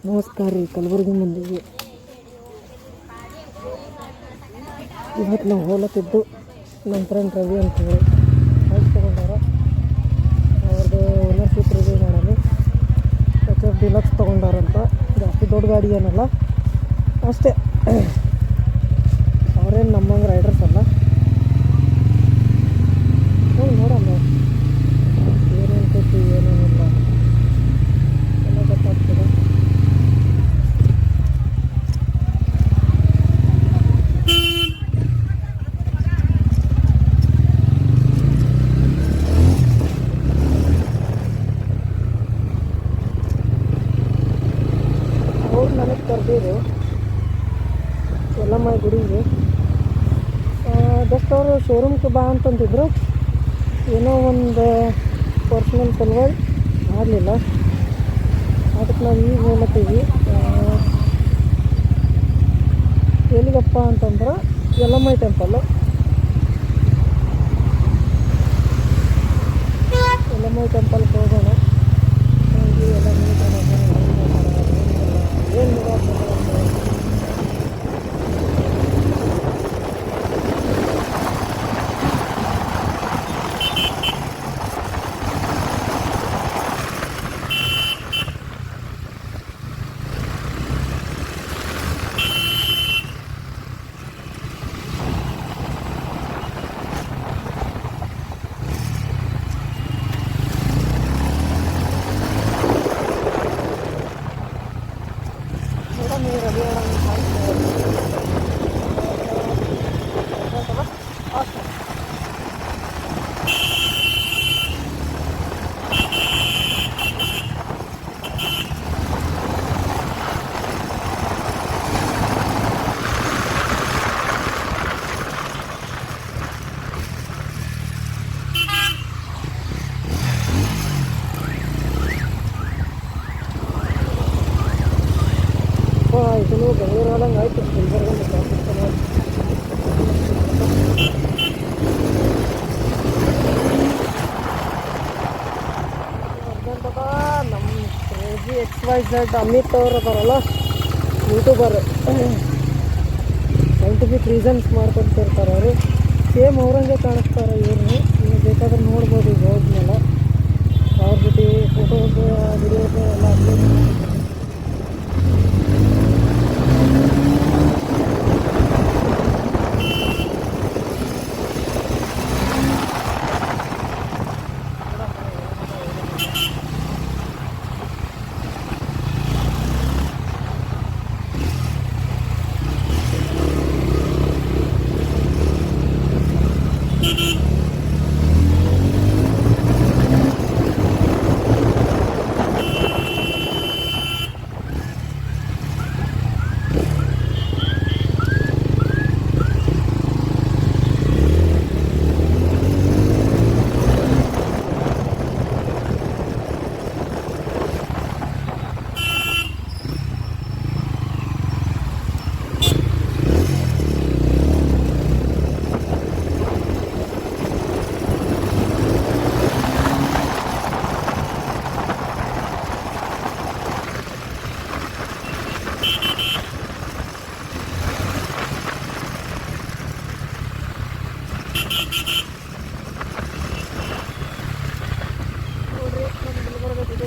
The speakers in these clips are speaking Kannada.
ನಮಸ್ಕಾರ ರೀ, ಕಲಬುರಗಿ ಮಂದಿಗೆ. ಇವತ್ತು ನಾವು ಹೋಲತ್ತಿದ್ದು ನಮ್ಮ ಫ್ರೆಂಡ್ ರವಿ ಅಂತ ಹೇಳಿ ಬೈಕ್ ತೊಗೊಂಡಾರ. ಅವ್ರದ್ದು ಓನರ್ಶಿಪ್ ರಿವ್ಯೂ ಮಾಡಲು HF ಡಿಲಕ್ಸ್ ತೊಗೊಂಡಾರಂತ. ಜಾಸ್ತಿ ದೊಡ್ಡ ಗಾಡಿ ಏನಲ್ಲ, ಅಷ್ಟೇ. ಅವ್ರೇನು ನಮ್ಮಂಗೆ ರೈಡರ್ಸ್ ಅಲ್ಲ. ನೋಡಮ್ಮ ಏನೇನು ಕೊಟ್ಟು ಏನೇನಿಲ್ಲ ಎಲ್ಲ ಗೊತ್ತಾಗ್ತದೆ. ಅವ್ರು ನನಗೆ ಕರೆದಿರು ಎಲ್ಲಮ್ಮ ಗುಡಿಗೆ. ಜಸ್ಟ್ ಅವರು ಶೋರೂಮ್ಗೆ ಬಾ ಅಂತಂತಿದ್ರು. ಏನೋ ಒಂದು ಪರ್ಸ್ನಲ್ ಸಲುವಾಗಿ ಆಗಲಿಲ್ಲ. ಅದಕ್ಕೆ ನಾವು ಈಗ ಹೋಗ್ಲತ್ತೀವಿ. ಎಲ್ಲಿಗಪ್ಪ ಅಂತಂದ್ರೆ ಯಲ್ಲಮ್ಮ ಟೆಂಪಲ್ಲು. ಯಲ್ಲಮ್ಮ ಟೆಂಪಲ್ಗೆ ಹೋಗೋಣ. ಹೋಗಿ ಎಲ್ಲ ಏನು ಇದನ್ನು ಬೆಂಗಳೂರು ಹೋದಂಗೆ ಆಯಿತು. ಗುಲ್ಬರ್ಗ ನಮ್ಮ ಕ್ರೇಜಿ XYZ ಅಮಿತ್ ಅವರು ಅದಾರಲ್ಲ, ಯೂಟ್ಯೂಬರ್. ಸೈಂಟಿಫಿಕ್ ರೀಸನ್ಸ್ ಮಾಡ್ಕೊತಿರ್ತಾರೆ ಅವರು. ಸೇಮ್ ಅವ್ರಂಗೆ ಕಾಣಿಸ್ತಾರೆ ಇವ್ರನ್ನ. ನೀವು ಬೇಕಾದ್ರೆ ನೋಡ್ಬೋದು ಈಗ ಹೋದ್ಮೇಲೆ. ಅವ್ರ ಜೊತೆ ಫೋಟೋಸ್ ವಿಡಿಯೋಸ್ ಎಲ್ಲ ಅಪ್ಲೋಡ್ ಮಾಡಿ.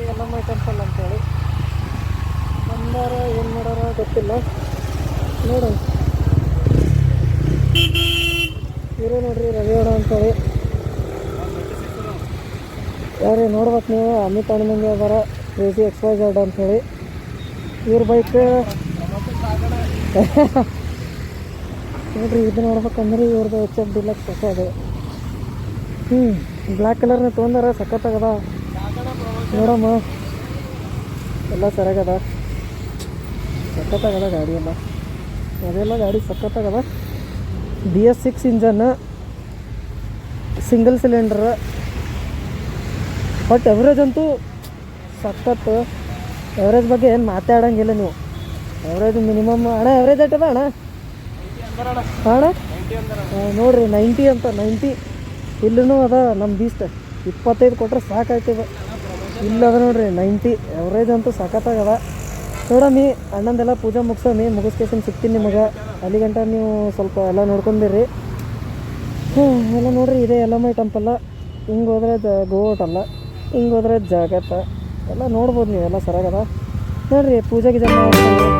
ಯಲ್ಲಮ್ಮ ಟೆಂಪಲ್ ಅಂತೇಳಿ ಬಂದಾರ. ಏನು ಮಾಡೋರ ಗೊತ್ತಿಲ್ಲ, ನೋಡೋಣ. ಇವರೇ ನೋಡ್ರಿ, ರವಿಯಣ್ಣ ಅಂತೇಳಿ. ಯಾರೇ ನೋಡ್ಬೇಕು ನೀವು, ಅಮಿತ್ ಅಣ್ಣಂಗೆ ಅದಾರ, ಕ್ರೇಜಿ XYZ ಅಂಥೇಳಿ. ಇವ್ರ ಬೈಕ್ ನೋಡ್ರಿ. ಇದು ನೋಡ್ಬೇಕಂದ್ರೆ ಇವ್ರದ್ದು HF ಡಿಲಕ್ಸ್ ಹೊಸ ಅದು. ಬ್ಲ್ಯಾಕ್ ಕಲರ್ನ ತೊಗೊಂಡಾರ, ಸಖತ್ತಾಗದ. ನೋಡಮ್ಮ, ಎಲ್ಲ ಸರಿಯಾಗದ, ಸಖತ್ತಾಗದ ಗಾಡಿ ಎಲ್ಲ. ಅದೆಲ್ಲ ಗಾಡಿ ಸಖತ್ತಾಗದ. BS6 engine, single cylinder. But average ಅಂತೂ ಸಖತ್ತು. ಎವ್ರೇಜ್ ಬಗ್ಗೆ ಏನು ಮಾತಾಡೋಂಗಿಲ್ಲ ನೀವು. ಎವ್ರೇಜ್ ಮಿನಿಮಮ್ ಅಣ್ಣ, ಎವ್ರೇಜ್ ಆಯ್ತದ ಅಣ್ಣ? ಅಣ್ಣ ನೋಡಿರಿ, 90 ಅಂತ. 90 ಇಲ್ಲೂ ಅದ ನಮ್ಮ ಬೀಸ್ಟ್. 25 ಕೊಟ್ಟರೆ ಸಾಕಾಯ್ತದ. ಇಲ್ಲದ ನೋಡ್ರಿ 90. ಎವ್ರೇಜ್ ಅಂತೂ ಸಖತ್ತಾಗದ. ನೋಡಮ್ಮಿ ಅಣ್ಣಂದೆಲ್ಲ ಪೂಜೆ ಮುಗಿಸ್ಕೇಶನ್ ಸಿಗ್ತೀನಿ ನಿಮಗೆ. ಅಲ್ಲಿ ಗಂಟ ನೀವು ಸ್ವಲ್ಪ ಎಲ್ಲ ನೋಡ್ಕೊಂಡಿರಿ. ಎಲ್ಲ ನೋಡ್ರಿ, ಇದೇ ಯಲ್ಲಮ್ಮ ಟೆಂಪಲ್ಲ. ಹಿಂಗೆ ಹೋದ್ರೆ ಗೋಟಲ್ಲ, ಹಿಂಗೆ ಹೋದ್ರೆ ಜಾಗತ್ತ ಎಲ್ಲ ನೋಡ್ಬೋದು ನೀವೆಲ್ಲ ಸರಾಗದ ನೋಡ್ರಿ. ಪೂಜೆಗೆ ಜನ